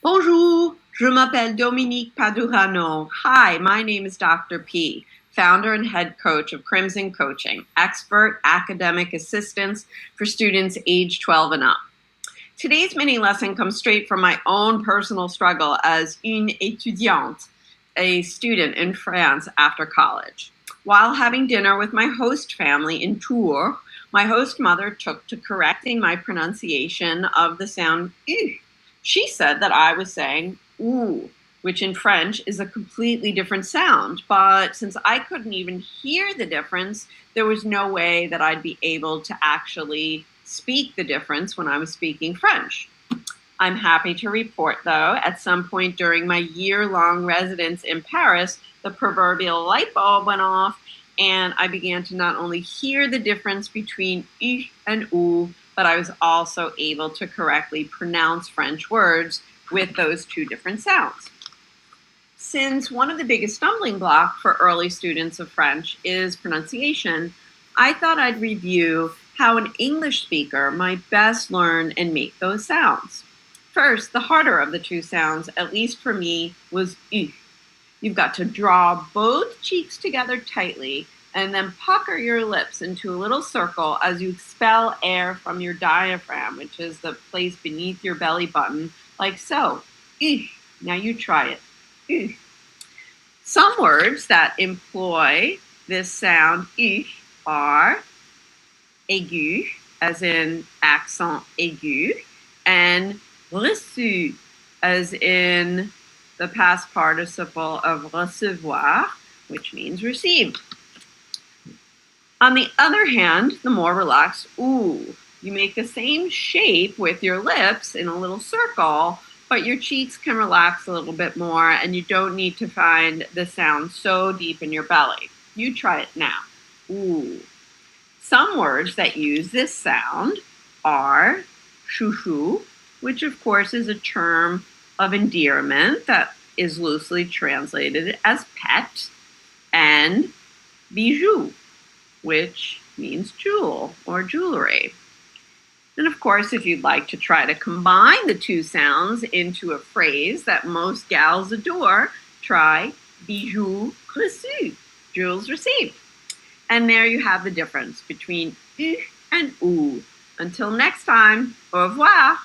Bonjour, je m'appelle Dominique Padurano. Hi, my name is Dr. P, founder and head coach of Crimson Coaching, expert academic assistance for students age 12 and up. Today's mini lesson comes straight from my own personal struggle as une étudiante, a student in France after college. While having dinner with my host family in Tours, my host mother took to correcting my pronunciation of the sound U. She said that I was saying ooh, which in French is a completely different sound. But since I couldn't even hear the difference, there was no way that I'd be able to actually speak the difference when I was speaking French. I'm happy to report, though, at some point during my year-long residence in Paris, the proverbial light bulb went off, and I began to not only hear the difference between "ich" and "ou," but I was also able to correctly pronounce French words with those two different sounds. Since one of the biggest stumbling blocks for early students of French is pronunciation, I thought I'd review how an English speaker might best learn and make those sounds. First, the harder of the two sounds, at least for me, was "u." You've got to draw both cheeks together tightly and then pucker your lips into a little circle as you expel air from your diaphragm, which is the place beneath your belly button, like so. "U." Now you try it. "U." Some words that employ this sound "u" are aigu, as in accent aigu, and reçu, as in the past participle of recevoir, which means received. On the other hand, the more relaxed "oo." You make the same shape with your lips in a little circle, but your cheeks can relax a little bit more, and you don't need to find the sound so deep in your belly. You try it now. Ooh. Some words that use this sound are chouchou, which of course is a term of endearment that is loosely translated as pet, and bijou, which means jewel or jewelry. And of course, if you'd like to try to combine the two sounds into a phrase that most gals adore, try bijou reçu, jewels received. And there you have the difference between "u" and "ou." Until next time, au revoir.